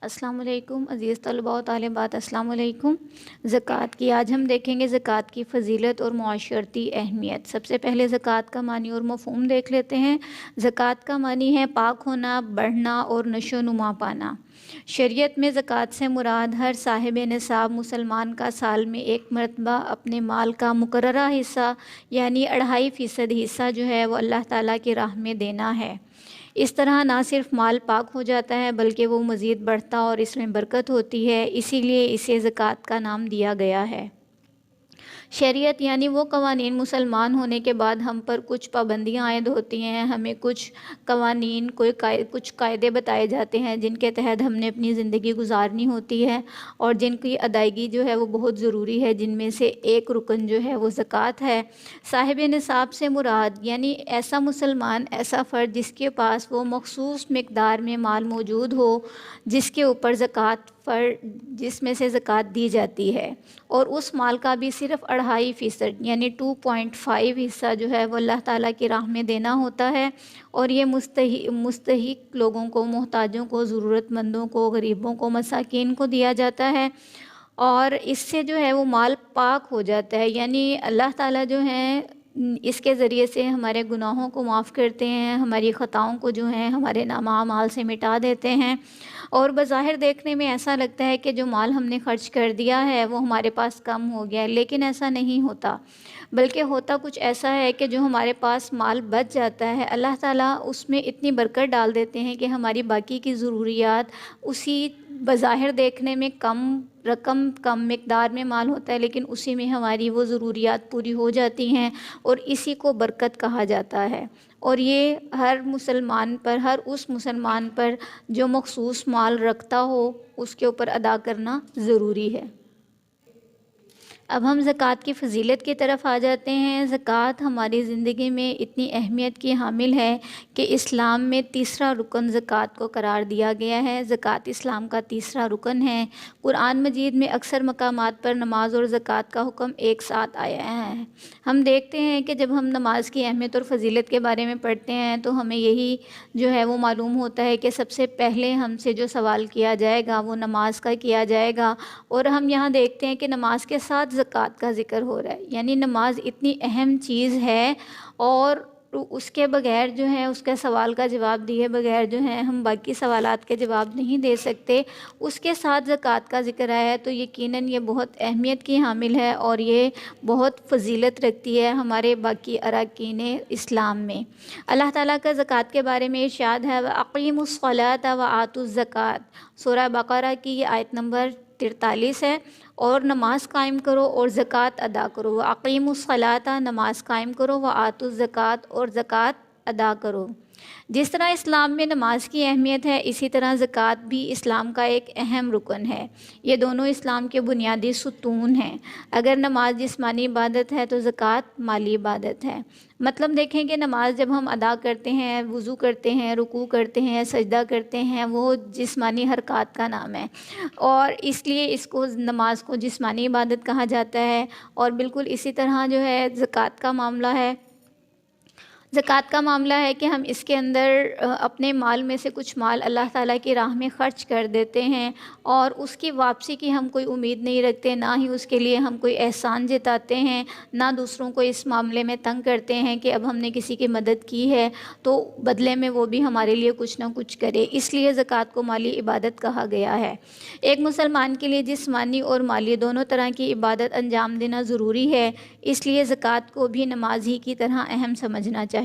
السلام علیکم عزیز طلباء و طالبات، السلام علیکم۔ زکوٰۃ کی آج ہم دیکھیں گے زکوٰۃ کی فضیلت اور معاشرتی اہمیت۔ سب سے پہلے زکوٰۃ کا معنی اور مفہوم دیکھ لیتے ہیں۔ زکوٰۃ کا معنی ہے پاک ہونا، بڑھنا اور نشو و نما پانا۔ شریعت میں زکوٰۃ سے مراد ہر صاحب نصاب مسلمان کا سال میں ایک مرتبہ اپنے مال کا مقررہ حصہ یعنی 2.5% حصہ جو ہے وہ اللہ تعالیٰ کی راہ میں دینا ہے۔ اس طرح نہ صرف مال پاک ہو جاتا ہے بلکہ وہ مزید بڑھتا اور اس میں برکت ہوتی ہے، اسی لیے اسے زکوٰۃ کا نام دیا گیا ہے۔ شریعت یعنی وہ قوانین مسلمان ہونے کے بعد ہم پر کچھ پابندیاں عائد ہوتی ہیں، ہمیں کچھ قوانین کچھ قاعدے بتائے جاتے ہیں جن کے تحت ہم نے اپنی زندگی گزارنی ہوتی ہے اور جن کی ادائیگی جو ہے وہ بہت ضروری ہے، جن میں سے ایک رکن جو ہے وہ زکوٰۃ ہے۔ صاحب نصاب سے مراد یعنی ایسا مسلمان، ایسا فرد جس کے پاس وہ مخصوص مقدار میں مال موجود ہو جس کے اوپر جس میں سے زکوٰۃ دی جاتی ہے، اور اس مال کا بھی صرف 2.5% یعنی 2.5 حصہ جو ہے وہ اللہ تعالیٰ کی راہ میں دینا ہوتا ہے، اور یہ مستحق لوگوں کو، محتاجوں کو، ضرورت مندوں کو، غریبوں کو، مساکین کو دیا جاتا ہے، اور اس سے جو ہے وہ مال پاک ہو جاتا ہے، یعنی اللہ تعالیٰ جو ہیں اس کے ذریعے سے ہمارے گناہوں کو معاف کرتے ہیں، ہماری خطاؤں کو جو ہیں ہمارے نامہ اعمال سے مٹا دیتے ہیں۔ اور بظاہر دیکھنے میں ایسا لگتا ہے کہ جو مال ہم نے خرچ کر دیا ہے وہ ہمارے پاس کم ہو گیا ہے، لیکن ایسا نہیں ہوتا، بلکہ ہوتا کچھ ایسا ہے کہ جو ہمارے پاس مال بچ جاتا ہے اللہ تعالیٰ اس میں اتنی برکت ڈال دیتے ہیں کہ ہماری باقی کی ضروریات اسی بظاہر دیکھنے میں کم مقدار میں مال ہوتا ہے لیکن اسی میں ہماری وہ ضروریات پوری ہو جاتی ہیں، اور اسی کو برکت کہا جاتا ہے۔ اور یہ ہر اس مسلمان پر جو مخصوص مال رکھتا ہو اس کے اوپر ادا کرنا ضروری ہے۔ اب ہم زکوٰۃ کی فضیلت کی طرف آ جاتے ہیں۔ زکوٰۃ ہماری زندگی میں اتنی اہمیت کی حامل ہے کہ اسلام میں تیسرا رکن زکوٰۃ کو قرار دیا گیا ہے۔ زکوٰۃ اسلام کا تیسرا رکن ہے۔ قرآن مجید میں اکثر مقامات پر نماز اور زکوٰۃ کا حکم ایک ساتھ آیا ہے۔ ہم دیکھتے ہیں کہ جب ہم نماز کی اہمیت اور فضیلت کے بارے میں پڑھتے ہیں تو ہمیں یہی جو ہے وہ معلوم ہوتا ہے کہ سب سے پہلے ہم سے جو سوال کیا جائے گا وہ نماز کا کیا جائے گا، اور ہم یہاں دیکھتے ہیں کہ نماز کے ساتھ زکوٰۃ کا ذکر ہو رہا ہے، یعنی نماز اتنی اہم چیز ہے، اور اس کے بغیر جو ہے اس کا سوال کا جواب دیے بغیر جو ہے ہم باقی سوالات کے جواب نہیں دے سکتے۔ اس کے ساتھ زکوٰۃ کا ذکر آیا ہے تو یقیناً یہ بہت اہمیت کی حامل ہے اور یہ بہت فضیلت رکھتی ہے ہمارے باقی اراکین اسلام میں۔ اللہ تعالیٰ کا زکوٰۃ کے بارے میں ارشاد ہے وَأَقِیمُوا الصَّلَاةَ وَآتُوا الزَّکَاةَ، سورہ بقرہ کی یہ آیت نمبر 43 ہے، اور نماز قائم کرو اور زکوٰۃ ادا کرو۔ وَأَقِیمُوا الصَّلَاةَ، نماز قائم کرو، وَآتُوا الزَّکَاةَ، اور زکوٰۃ ادا کرو۔ جس طرح اسلام میں نماز کی اہمیت ہے اسی طرح زکوٰۃ بھی اسلام کا ایک اہم رکن ہے۔ یہ دونوں اسلام کے بنیادی ستون ہیں۔ اگر نماز جسمانی عبادت ہے تو زکوٰۃ مالی عبادت ہے۔ مطلب دیکھیں کہ نماز جب ہم ادا کرتے ہیں، وضو کرتے ہیں، رکوع کرتے ہیں، سجدہ کرتے ہیں، وہ جسمانی حرکات کا نام ہے، اور اس لیے نماز کو جسمانی عبادت کہا جاتا ہے۔ اور بالکل اسی طرح جو ہے زکوٰۃ کا معاملہ ہے۔ زکوٰۃ کا معاملہ ہے کہ ہم اس کے اندر اپنے مال میں سے کچھ مال اللہ تعالیٰ کی راہ میں خرچ کر دیتے ہیں، اور اس کی واپسی کی ہم کوئی امید نہیں رکھتے، نہ ہی اس کے لیے ہم کوئی احسان جتاتے ہیں، نہ دوسروں کو اس معاملے میں تنگ کرتے ہیں کہ اب ہم نے کسی کی مدد کی ہے تو بدلے میں وہ بھی ہمارے لیے کچھ نہ کچھ کرے، اس لیے زکوٰۃ کو مالی عبادت کہا گیا ہے۔ ایک مسلمان کے لیے جسمانی اور مالی دونوں طرح کی عبادت انجام دینا ضروری ہے، اس لیے زکوٰۃ کو بھی نماز ہی کی طرح اہم سمجھنا چاہیے۔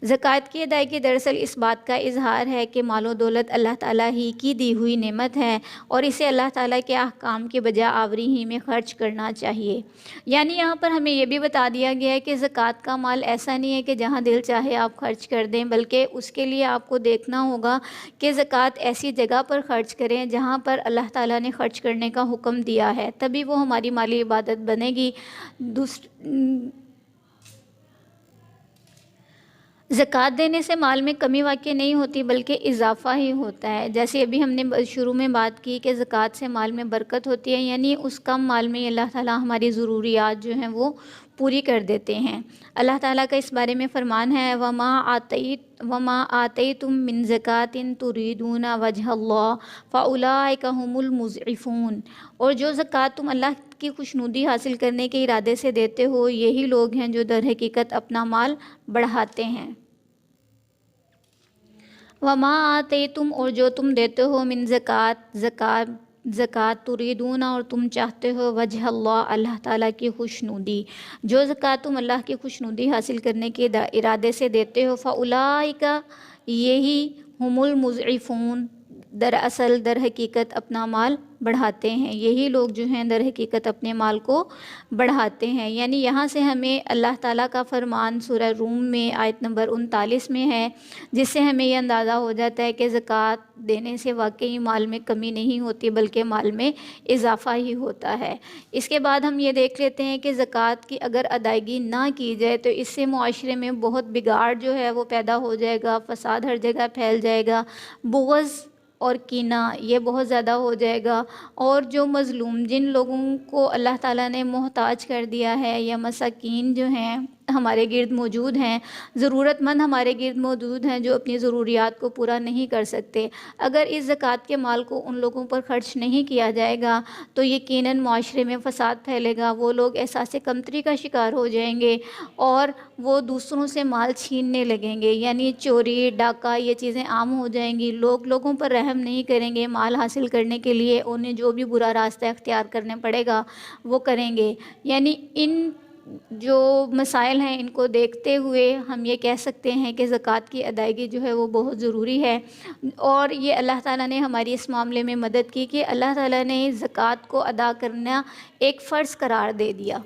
زکوٰۃ کی ادائیگی دراصل اس بات کا اظہار ہے کہ مال و دولت اللہ تعالیٰ ہی کی دی ہوئی نعمت ہے، اور اسے اللہ تعالیٰ کے احکام کی بجا آوری ہی میں خرچ کرنا چاہیے۔ یعنی یہاں پر ہمیں یہ بھی بتا دیا گیا ہے کہ زکوٰۃ کا مال ایسا نہیں ہے کہ جہاں دل چاہے آپ خرچ کر دیں، بلکہ اس کے لیے آپ کو دیکھنا ہوگا کہ زکوٰۃ ایسی جگہ پر خرچ کریں جہاں پر اللہ تعالیٰ نے خرچ کرنے کا حکم دیا ہے، تبھی وہ ہماری مالی عبادت بنے گی۔ زکوٰۃ دینے سے مال میں کمی واقع نہیں ہوتی بلکہ اضافہ ہی ہوتا ہے، جیسے ابھی ہم نے شروع میں بات کی کہ زکوٰۃ سے مال میں برکت ہوتی ہے، یعنی اس کم مال میں اللہ تعالیٰ ہماری ضروریات جو ہیں وہ پوری کر دیتے ہیں۔ اللہ تعالیٰ کا اس بارے میں فرمان ہے وما آتیتم من زکاۃ تریدون وجہ اللہ فاولئک هم المضعفون، اور جو زکوٰۃ تم اللہ کی خوشنودی حاصل کرنے کے ارادے سے دیتے ہو یہی لوگ ہیں جو در حقیقت اپنا مال بڑھاتے ہیں۔ وما آتیتم، اور جو تم دیتے ہو من زکوٰۃ تریدون، اور تم چاہتے ہو وجہ اللہ، اللہ تعالیٰ کی خوشنودی، جو زکوٰۃ تم اللہ کی خوشنودی حاصل کرنے کے ارادے سے دیتے ہو فاولئک، یہی ہم المضعفون، دراصل در حقیقت اپنا مال بڑھاتے ہیں، یہی لوگ جو ہیں در حقیقت اپنے مال کو بڑھاتے ہیں۔ یعنی یہاں سے ہمیں اللہ تعالیٰ کا فرمان سورہ روم میں آیت نمبر 39 میں ہے، جس سے ہمیں یہ اندازہ ہو جاتا ہے کہ زکوٰۃ دینے سے واقعی مال میں کمی نہیں ہوتی بلکہ مال میں اضافہ ہی ہوتا ہے۔ اس کے بعد ہم یہ دیکھ لیتے ہیں کہ زکوٰۃ کی اگر ادائیگی نہ کی جائے تو اس سے معاشرے میں بہت بگاڑ جو ہے وہ پیدا ہو جائے گا، فساد ہر جگہ پھیل جائے گا، بغض اور کینہ یہ بہت زیادہ ہو جائے گا، اور جو مظلوم جن لوگوں کو اللہ تعالیٰ نے محتاج کر دیا ہے یا مساکین جو ہیں ہمارے گرد موجود ہیں، ضرورت مند ہمارے گرد موجود ہیں جو اپنی ضروریات کو پورا نہیں کر سکتے، اگر اس زکوٰۃ کے مال کو ان لوگوں پر خرچ نہیں کیا جائے گا تو یقیناً معاشرے میں فساد پھیلے گا، وہ لوگ احساس کمتری کا شکار ہو جائیں گے اور وہ دوسروں سے مال چھیننے لگیں گے، یعنی چوری ڈاکہ یہ چیزیں عام ہو جائیں گی، لوگ لوگوں پر رحم نہیں کریں گے، مال حاصل کرنے کے لیے انہیں جو بھی برا راستہ اختیار کرنے پڑے گا وہ کریں گے۔ یعنی ان جو مسائل ہیں ان کو دیکھتے ہوئے ہم یہ کہہ سکتے ہیں کہ زکوٰۃ کی ادائیگی جو ہے وہ بہت ضروری ہے، اور یہ اللہ تعالیٰ نے ہماری اس معاملے میں مدد کی کہ اللہ تعالیٰ نے زکوٰۃ کو ادا کرنا ایک فرض قرار دے دیا۔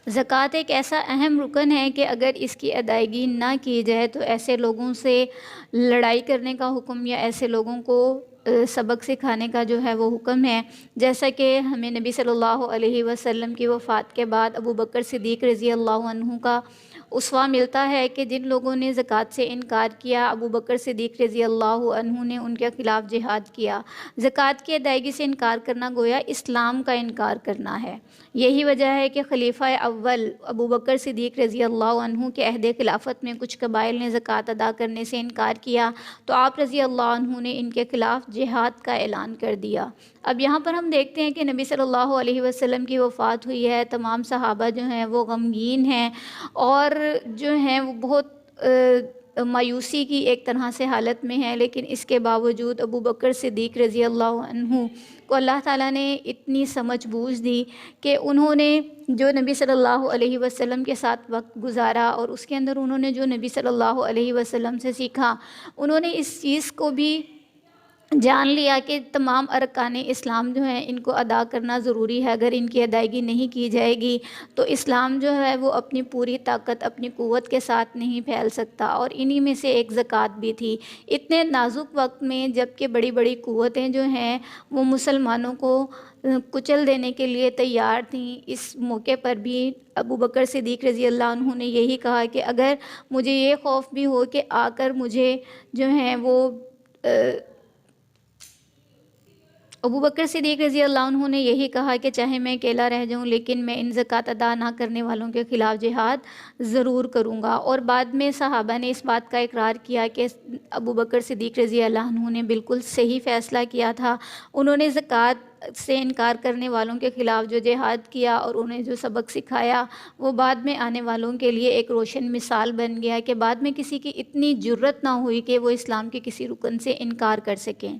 زکوٰۃ ایک ایسا اہم رکن ہے کہ اگر اس کی ادائیگی نہ کی جائے تو ایسے لوگوں سے لڑائی کرنے کا حکم یا ایسے لوگوں کو سبق سکھانے کا جو ہے وہ حکم ہے، جیسا کہ ہمیں نبی صلی اللہ علیہ وسلم کی وفات کے بعد ابو بکر صدیق رضی اللہ عنہ کا اسوہ ملتا ہے کہ جن لوگوں نے زکوٰۃ سے انکار کیا ابو بکر صدیق رضی اللہ عنہ نے ان کے خلاف جہاد کیا۔ زکوٰۃ کی ادائیگی سے انکار کرنا گویا اسلام کا انکار کرنا ہے، یہی وجہ ہے کہ خلیفہ اول ابو بکر صدیق رضی اللہ عنہ کے عہد خلافت میں کچھ قبائل نے زکوٰۃ ادا کرنے سے انکار کیا تو آپ رضی اللہ عنہ نے ان کے خلاف جہاد کا اعلان کر دیا۔ اب یہاں پر ہم دیکھتے ہیں کہ نبی صلی اللہ علیہ وسلم کی وفات ہوئی ہے، تمام صحابہ جو ہیں وہ غمگین ہیں اور جو ہیں وہ بہت مایوسی کی ایک طرح سے حالت میں ہیں، لیکن اس کے باوجود ابو بکر صدیق رضی اللہ عنہ کو اللہ تعالیٰ نے اتنی سمجھ بوجھ دی کہ انہوں نے جو نبی صلی اللہ علیہ وسلم کے ساتھ وقت گزارا اور اس کے اندر انہوں نے جو نبی صلی اللہ علیہ وسلم سے سیکھا، انہوں نے اس چیز کو بھی جان لیا کہ تمام ارکان اسلام جو ہیں ان کو ادا کرنا ضروری ہے، اگر ان کی ادائیگی نہیں کی جائے گی تو اسلام جو ہے وہ اپنی پوری طاقت اپنی قوت کے ساتھ نہیں پھیل سکتا، اور انہی میں سے ایک زکوٰۃ بھی تھی۔ اتنے نازک وقت میں جب کہ بڑی بڑی قوتیں جو ہیں وہ مسلمانوں کو کچل دینے کے لیے تیار تھیں، اس موقع پر بھی ابو بکر صدیق رضی اللہ عنہ نے یہی کہا کہ اگر مجھے یہ خوف بھی ہو کہ آ کر مجھے جو ہیں وہ ابو بکر صدیق رضی اللہ عنہ نے یہی کہا کہ چاہے میں اکیلا رہ جاؤں لیکن میں ان زکوٰۃ ادا نہ کرنے والوں کے خلاف جہاد ضرور کروں گا، اور بعد میں صحابہ نے اس بات کا اقرار کیا کہ ابو بکر صدیق رضی اللہ عنہ نے بالکل صحیح فیصلہ کیا تھا، انہوں نے زکوٰۃ سے انکار کرنے والوں کے خلاف جو جہاد کیا اور انہیں جو سبق سکھایا وہ بعد میں آنے والوں کے لیے ایک روشن مثال بن گیا کہ بعد میں کسی کی اتنی جرت نہ ہوئی کہ وہ اسلام کے کسی رکن سے انکار کر سکیں۔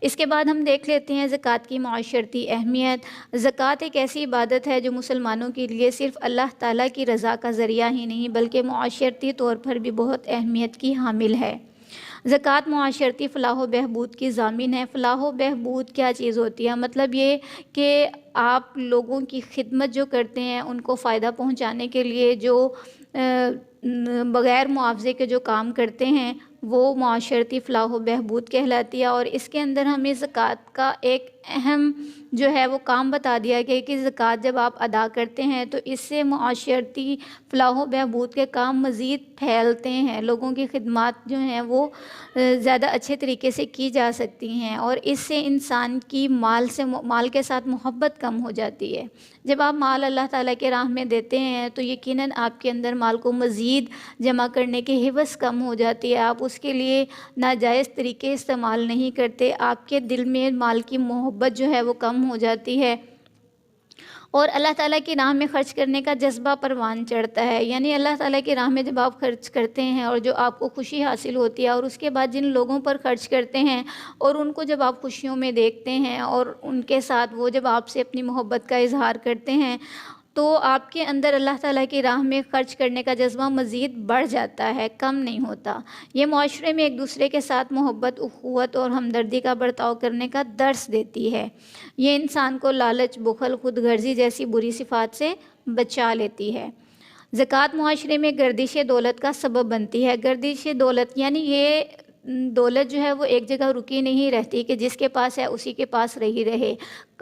اس کے بعد ہم دیکھ لیتے ہیں زکوٰۃ کی معاشرتی اہمیت۔ زکوٰۃ ایک ایسی عبادت ہے جو مسلمانوں کے لیے صرف اللہ تعالیٰ کی رضا کا ذریعہ ہی نہیں بلکہ معاشرتی طور پر بھی بہت اہمیت کی حامل ہے۔ زکوٰۃ معاشرتی فلاح و بہبود کی ضامن ہے۔ فلاح و بہبود کیا چیز ہوتی ہے؟ مطلب یہ کہ آپ لوگوں کی خدمت جو کرتے ہیں ان کو فائدہ پہنچانے کے لیے جو بغیر معاوضے کے جو کام کرتے ہیں وہ معاشرتی فلاح و بہبود کہلاتی ہے، اور اس کے اندر ہمیں زکوٰۃ کا ایک اہم جو ہے وہ کام بتا دیا گیا کہ زکوٰۃ جب آپ ادا کرتے ہیں تو اس سے معاشرتی فلاح و بہبود کے کام مزید پھیلتے ہیں، لوگوں کی خدمات جو ہیں وہ زیادہ اچھے طریقے سے کی جا سکتی ہیں، اور اس سے انسان کی مال کے ساتھ محبت کم ہو جاتی ہے۔ جب آپ مال اللہ تعالیٰ کے راہ میں دیتے ہیں تو یقیناً آپ کے اندر مال کو مزید جمع کرنے کی ہوس کم ہو جاتی ہے، آپ اس کے لیے ناجائز طریقے استعمال نہیں کرتے، آپ کے دل میں مال کی محبت جو ہے وہ کم ہو جاتی ہے، اور اللہ تعالیٰ کی راہ میں خرچ کرنے کا جذبہ پروان چڑھتا ہے۔ یعنی اللہ تعالیٰ کی راہ میں جب آپ خرچ کرتے ہیں اور جو آپ کو خوشی حاصل ہوتی ہے، اور اس کے بعد جن لوگوں پر خرچ کرتے ہیں اور ان کو جب آپ خوشیوں میں دیکھتے ہیں اور ان کے ساتھ وہ جب آپ سے اپنی محبت کا اظہار کرتے ہیں، تو آپ کے اندر اللہ تعالیٰ کی راہ میں خرچ کرنے کا جذبہ مزید بڑھ جاتا ہے، کم نہیں ہوتا۔ یہ معاشرے میں ایک دوسرے کے ساتھ محبت، اخوت اور ہمدردی کا برتاؤ کرنے کا درس دیتی ہے۔ یہ انسان کو لالچ، بخل، خود غرضی جیسی بری صفات سے بچا لیتی ہے۔ زکوٰۃ معاشرے میں گردش دولت کا سبب بنتی ہے۔ گردش دولت یعنی یہ دولت جو ہے وہ ایک جگہ رکی نہیں رہتی کہ جس کے پاس ہے اسی کے پاس رہی رہے۔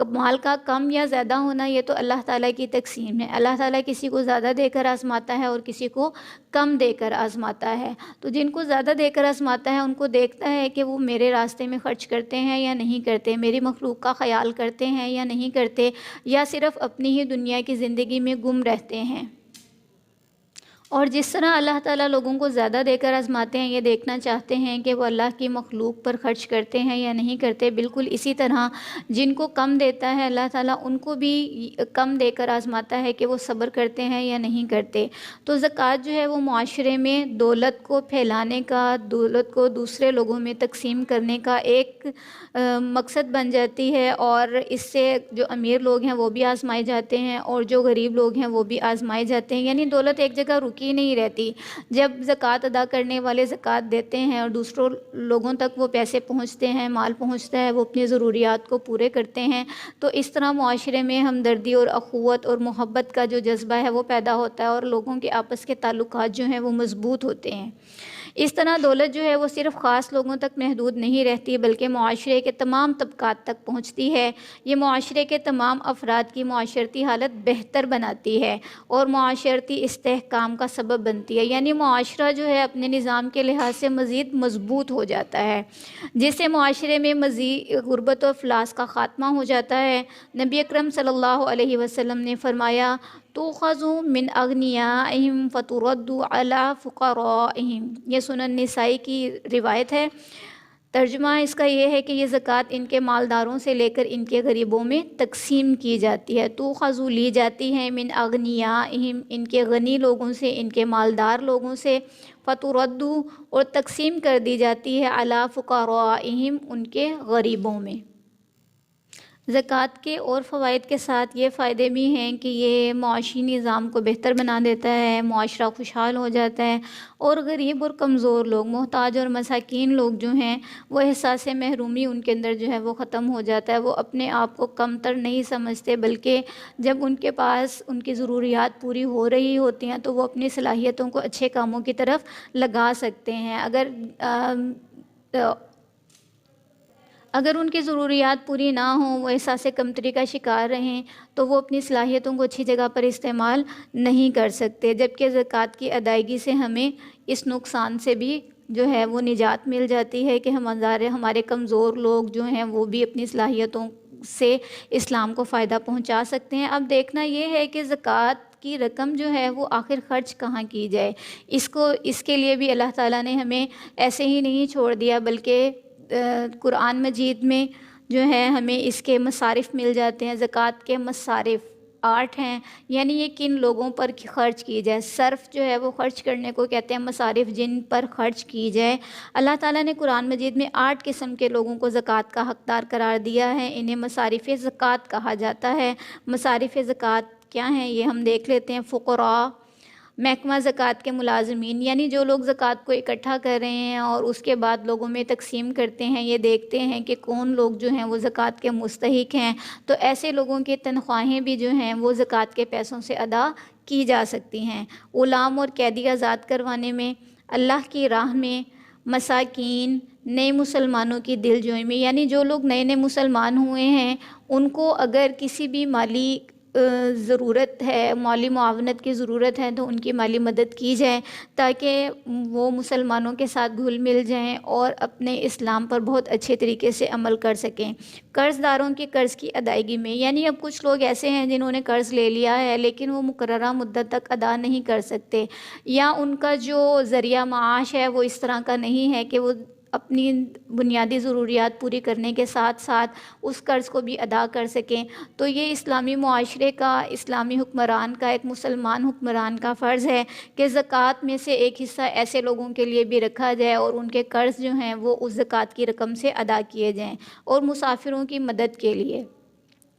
مال کا کم یا زیادہ ہونا یہ تو اللہ تعالیٰ کی تقسیم ہے۔ اللہ تعالیٰ کسی کو زیادہ دے کر آزماتا ہے اور کسی کو کم دے کر آزماتا ہے۔ تو جن کو زیادہ دے کر آزماتا ہے ان کو دیکھتا ہے کہ وہ میرے راستے میں خرچ کرتے ہیں یا نہیں کرتے، میری مخلوق کا خیال کرتے ہیں یا نہیں کرتے، یا صرف اپنی ہی دنیا کی زندگی میں گم رہتے ہیں۔ اور جس طرح اللہ تعالیٰ لوگوں کو زیادہ دے کر آزماتے ہیں، یہ دیکھنا چاہتے ہیں کہ وہ اللہ کی مخلوق پر خرچ کرتے ہیں یا نہیں کرتے، بالکل اسی طرح جن کو کم دیتا ہے اللہ تعالیٰ ان کو بھی کم دے کر آزماتا ہے کہ وہ صبر کرتے ہیں یا نہیں کرتے۔ تو زکوٰۃ جو ہے وہ معاشرے میں دولت کو پھیلانے کا، دولت کو دوسرے لوگوں میں تقسیم کرنے کا ایک مقصد بن جاتی ہے، اور اس سے جو امیر لوگ ہیں وہ بھی آزمائے جاتے ہیں اور جو غریب لوگ ہیں وہ بھی آزمائے جاتے ہیں۔ یعنی دولت ایک جگہ رکی نہیں رہتی۔ جب زکوٰۃ ادا کرنے والے زکوٰۃ دیتے ہیں اور دوسروں لوگوں تک وہ پیسے پہنچتے ہیں، مال پہنچتا ہے، وہ اپنی ضروریات کو پورے کرتے ہیں، تو اس طرح معاشرے میں ہمدردی اور اخوت اور محبت کا جو جذبہ ہے وہ پیدا ہوتا ہے، اور لوگوں کے آپس کے تعلقات جو ہیں وہ مضبوط ہوتے ہیں۔ اس طرح دولت جو ہے وہ صرف خاص لوگوں تک محدود نہیں رہتی بلکہ معاشرے کے تمام طبقات تک پہنچتی ہے۔ یہ معاشرے کے تمام افراد کی معاشرتی حالت بہتر بناتی ہے اور معاشرتی استحکام کا سبب بنتی ہے۔ یعنی معاشرہ جو ہے اپنے نظام کے لحاظ سے مزید مضبوط ہو جاتا ہے، جس سے معاشرے میں مزید غربت و افلاس کا خاتمہ ہو جاتا ہے۔ نبی اکرم صلی اللہ علیہ وسلم نے فرمایا، تُؤْخَذُ مِنْ أَغْنِيَائِهِمْ فَتُرَدُّ عَلَىٰ فُقَرَائِهِمْ۔ یہ سنن نسائی کی روایت ہے۔ ترجمہ اس کا یہ ہے کہ یہ زکوٰۃ ان کے مالداروں سے لے کر ان کے غریبوں میں تقسیم کی جاتی ہے۔ تُؤْخَذُ لی جاتی ہے مِنْ أَغْنِيَائِهِمْ ان کے غنی لوگوں سے، ان کے مالدار لوگوں سے، فَتُرَدُّ اور تقسیم کر دی جاتی ہے عَلَىٰ فُقَرَائِهِمْ ان کے غریبوں میں۔ زکوٰۃ کے اور فوائد کے ساتھ یہ فائدے بھی ہیں کہ یہ معاشی نظام کو بہتر بنا دیتا ہے، معاشرہ خوشحال ہو جاتا ہے، اور غریب اور کمزور لوگ، محتاج اور مساکین لوگ جو ہیں وہ احساس محرومی ان کے اندر جو ہے وہ ختم ہو جاتا ہے۔ وہ اپنے آپ کو کمتر نہیں سمجھتے، بلکہ جب ان کے پاس ان کی ضروریات پوری ہو رہی ہوتی ہیں تو وہ اپنی صلاحیتوں کو اچھے کاموں کی طرف لگا سکتے ہیں۔ اگر ان کی ضروریات پوری نہ ہوں، وہ احساس کمتری کا شکار رہیں، تو وہ اپنی صلاحیتوں کو اچھی جگہ پر استعمال نہیں کر سکتے، جبکہ زکوٰۃ کی ادائیگی سے ہمیں اس نقصان سے بھی جو ہے وہ نجات مل جاتی ہے کہ ہمارے کمزور لوگ جو ہیں وہ بھی اپنی صلاحیتوں سے اسلام کو فائدہ پہنچا سکتے ہیں۔ اب دیکھنا یہ ہے کہ زکوٰۃ کی رقم جو ہے وہ آخر خرچ کہاں کی جائے، اس کے لیے بھی اللہ تعالیٰ نے ہمیں ایسے ہی نہیں چھوڑ دیا، بلکہ قرآن مجید میں جو ہے ہمیں اس کے مصارف مل جاتے ہیں۔ زکوٰۃ کے مصارف 8 ہیں، یعنی یہ کن لوگوں پر خرچ کی جائے۔ صرف جو ہے وہ خرچ کرنے کو کہتے ہیں، مصارف جن پر خرچ کی جائے۔ اللہ تعالیٰ نے قرآن مجید میں 8 قسم کے لوگوں کو زکوٰۃ کا حقدار قرار دیا ہے، انہیں مصارف زکوٰۃ کہا جاتا ہے۔ مصارف زکوٰۃ کیا ہیں یہ ہم دیکھ لیتے ہیں۔ فقراء، محکمہ زکوٰۃ کے ملازمین، یعنی جو لوگ زکوٰۃ کو اکٹھا کر رہے ہیں اور اس کے بعد لوگوں میں تقسیم کرتے ہیں، یہ دیکھتے ہیں کہ کون لوگ جو ہیں وہ زکوٰۃ کے مستحق ہیں، تو ایسے لوگوں کی تنخواہیں بھی جو ہیں وہ زکوٰۃ کے پیسوں سے ادا کی جا سکتی ہیں۔ غلام اور قیدی آزاد کروانے میں، اللہ کی راہ میں، مساکین، نئے مسلمانوں کی دل جوئی میں، یعنی جو لوگ نئے نئے مسلمان ہوئے ہیں ان کو اگر کسی بھی مالی ضرورت ہے، مالی معاونت کی ضرورت ہے تو ان کی مالی مدد کی جائے تاکہ وہ مسلمانوں کے ساتھ گھل مل جائیں اور اپنے اسلام پر بہت اچھے طریقے سے عمل کر سکیں۔ قرض داروں کے قرض کی ادائیگی میں، یعنی اب کچھ لوگ ایسے ہیں جنہوں نے قرض لے لیا ہے لیکن وہ مقررہ مدت تک ادا نہیں کر سکتے، یا ان کا جو ذریعہ معاش ہے وہ اس طرح کا نہیں ہے کہ وہ اپنی بنیادی ضروریات پوری کرنے کے ساتھ ساتھ اس قرض کو بھی ادا کر سکیں، تو یہ اسلامی معاشرے کا، اسلامی حکمران کا، ایک مسلمان حکمران کا فرض ہے کہ زکوٰۃ میں سے ایک حصہ ایسے لوگوں کے لیے بھی رکھا جائے اور ان کے قرض جو ہیں وہ اس زکوٰۃ کی رقم سے ادا کیے جائیں۔ اور مسافروں کی مدد کے لیے،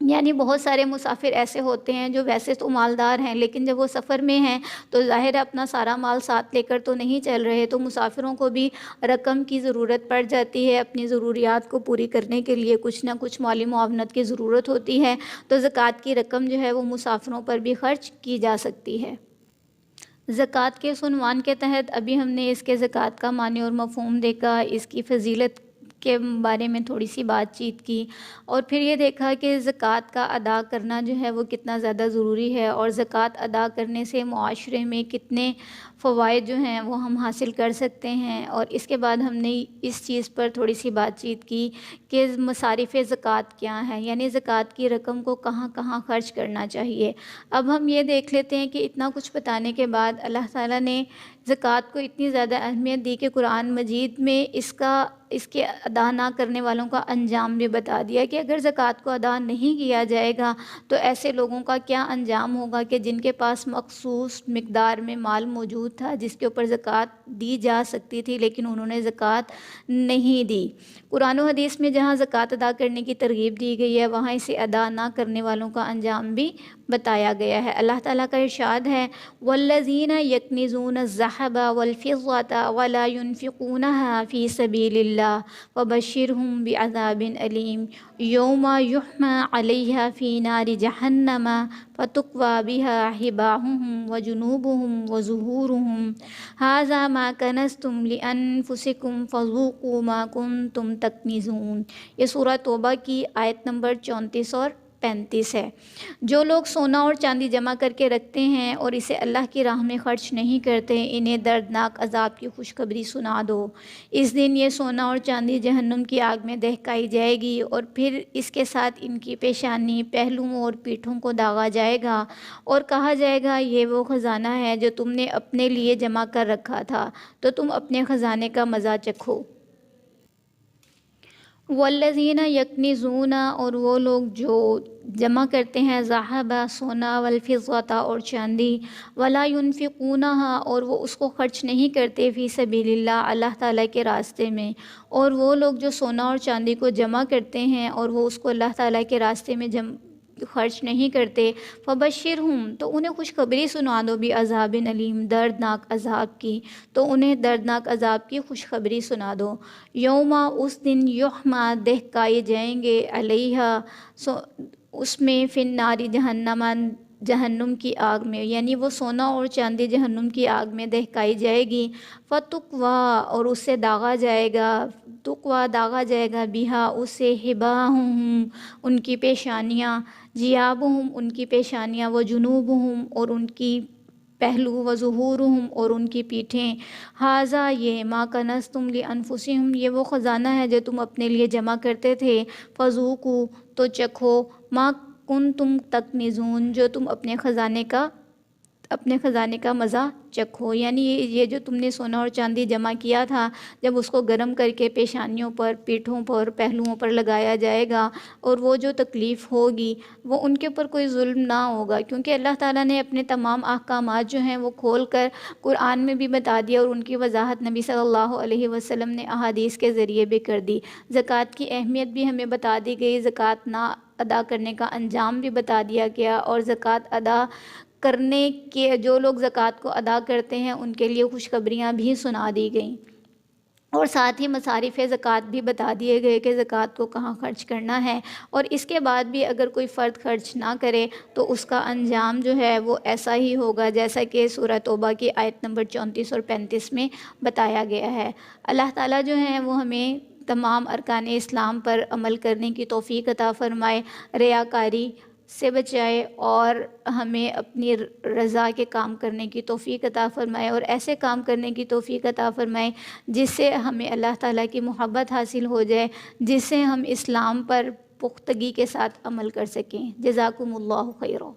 یعنی بہت سارے مسافر ایسے ہوتے ہیں جو ویسے تو مالدار ہیں لیکن جب وہ سفر میں ہیں تو ظاہر ہے اپنا سارا مال ساتھ لے کر تو نہیں چل رہے، تو مسافروں کو بھی رقم کی ضرورت پڑ جاتی ہے، اپنی ضروریات کو پوری کرنے کے لیے کچھ نہ کچھ مالی معاونت کی ضرورت ہوتی ہے، تو زکوٰۃ کی رقم جو ہے وہ مسافروں پر بھی خرچ کی جا سکتی ہے۔ زکوٰۃ کے اس عنوان کے تحت ابھی ہم نے اس کے زکوٰۃ کا معنی اور مفہوم دیکھا، اس کی فضیلت کے بارے میں تھوڑی سی بات چیت کی، اور پھر یہ دیکھا کہ زکوٰۃ کا ادا کرنا جو ہے وہ کتنا زیادہ ضروری ہے، اور زکوٰۃ ادا کرنے سے معاشرے میں کتنے فوائد جو ہیں وہ ہم حاصل کر سکتے ہیں۔ اور اس کے بعد ہم نے اس چیز پر تھوڑی سی بات چیت کی کہ مصارف زکوٰۃ کیا ہیں، یعنی زکوٰۃ کی رقم کو کہاں کہاں خرچ کرنا چاہیے۔ اب ہم یہ دیکھ لیتے ہیں کہ اتنا کچھ بتانے کے بعد اللہ تعالیٰ نے زکوٰۃ کو اتنی زیادہ اہمیت دی کہ قرآن مجید میں اس کے ادا نہ کرنے والوں کا انجام بھی بتا دیا کہ اگر زکوٰۃ کو ادا نہیں کیا جائے گا تو ایسے لوگوں کا کیا انجام ہوگا کہ جن کے پاس مخصوص مقدار میں مال موجود تھا جس کے اوپر زکوٰۃ دی جا سکتی تھی لیکن انہوں نے زکوٰۃ نہیں دی۔ قرآن و حدیث میں جہاں زکوٰۃ ادا کرنے کی ترغیب دی گئی ہے وہاں اسے ادا نہ کرنے والوں کا انجام بھی بتایا گیا ہے۔ اللہ تعالیٰ کا ارشاد ہے وَالَّذِينَ يَكْنِزُونَ الذَّهَبَ وَالْفِضَّةَ وَلَا يُنْفِقُونَهَا فِي سَبِيلِ اللَّهِ وَبَشِّرْهُم بِعَذَابٍ أَلِيمٍ يَوْمَ يُحْمَىٰ عَلَيْهَا فِي نَارِ جَهَنَّمَ فَتُكْوَىٰ بِهَا حِبَاهُهُمْ وَجُنُوبُهُمْ وَظُهُورُهُمْ هَٰذَا مَا كَنَزْتُمْ لِأَنفُسِكُمْ فَذُوقُوا مَا كُنتُمْ تَكْنِزُونَ۔ یہ سورہ توبہ کی آیت نمبر 34 اور 35 ہے۔ جو لوگ سونا اور چاندی جمع کر کے رکھتے ہیں اور اسے اللہ کی راہ میں خرچ نہیں کرتے انہیں دردناک عذاب کی خوشخبری سنا دو۔ اس دن یہ سونا اور چاندی جہنم کی آگ میں دہکائی جائے گی اور پھر اس کے ساتھ ان کی پیشانی، پہلوؤں اور پیٹھوں کو داغا جائے گا اور کہا جائے گا یہ وہ خزانہ ہے جو تم نے اپنے لیے جمع کر رکھا تھا، تو تم اپنے خزانے کا مزہ چکھو۔ والذین یکنزون، اور وہ لوگ جو جمع کرتے ہیں ذہب سونا، والفضۃ اور چاندی، ولا ینفقونہا اور وہ اس کو خرچ نہیں کرتے، فی سبیل اللہ اللہ تعالیٰ کے راستے میں، اور وہ لوگ جو سونا اور چاندی کو جمع کرتے ہیں اور وہ اس کو اللہ تعالیٰ کے راستے میں خرچ نہیں کرتے، فبشرہم تو انہیں خوشخبری سنا دو، بعذاب علیم دردناک عذاب کی، تو انہیں دردناک عذاب کی خوشخبری سنا دو۔ یوما اس دن یحما دہکائے جائیں گے، علیہا اس میں، فی النار جہنم کی آگ میں، یعنی وہ سونا اور چاندی جہنم کی آگ میں دہکائی جائے گی، فتقوا اور اس سے داغا جائے گا، تقوا داغا جائے گا، بیہا اس سے، حباہم ان کی پیشانیاں، جیابہم ان کی پیشانیاں، وجنوبہم اور ان کی پہلو، وظہورہم اور ان کی پیٹھیں، ھذا یہ، ما کنزتم لانفسکم یہ وہ خزانہ ہے جو تم اپنے لیے جمع کرتے تھے، فذوقوا تو چکھو، ما کنتم تکنزون جو تم اپنے خزانے کا مزہ چکھو، یعنی یہ جو تم نے سونا اور چاندی جمع کیا تھا جب اس کو گرم کر کے پیشانیوں پر، پیٹھوں پر، پہلوؤں پر لگایا جائے گا اور وہ جو تکلیف ہوگی وہ ان کے اوپر کوئی ظلم نہ ہوگا، کیونکہ اللہ تعالیٰ نے اپنے تمام احکامات جو ہیں وہ کھول کر قرآن میں بھی بتا دیا اور ان کی وضاحت نبی صلی اللہ علیہ وسلم نے احادیث کے ذریعے بھی کر دی۔ زکوٰۃ کی اہمیت بھی ہمیں بتا دی گئی، زکوٰۃ نہ ادا کرنے کا انجام بھی بتا دیا گیا، اور زکوٰۃ ادا کرنے کے جو لوگ زکوٰۃ کو ادا کرتے ہیں ان کے لیے خوشخبریاں بھی سنا دی گئیں۔ اور ساتھ ہی مصارف زکوٰۃ بھی بتا دیے گئے کہ زکوٰۃ کو کہاں خرچ کرنا ہے، اور اس کے بعد بھی اگر کوئی فرد خرچ نہ کرے تو اس کا انجام جو ہے وہ ایسا ہی ہوگا جیسا کہ سورہ توبہ کی آیت نمبر 34 اور 35 میں بتایا گیا ہے۔ اللہ تعالیٰ جو ہیں وہ ہمیں تمام ارکان اسلام پر عمل کرنے کی توفیق عطا فرمائے، ریاکاری سے بچائے اور ہمیں اپنی رضا کے کام کرنے کی توفیق عطا فرمائے، اور ایسے کام کرنے کی توفیق عطا فرمائے جس سے ہمیں اللہ تعالیٰ کی محبت حاصل ہو جائے، جس سے ہم اسلام پر پختگی کے ساتھ عمل کر سکیں۔ جزاکم اللہ خیرا۔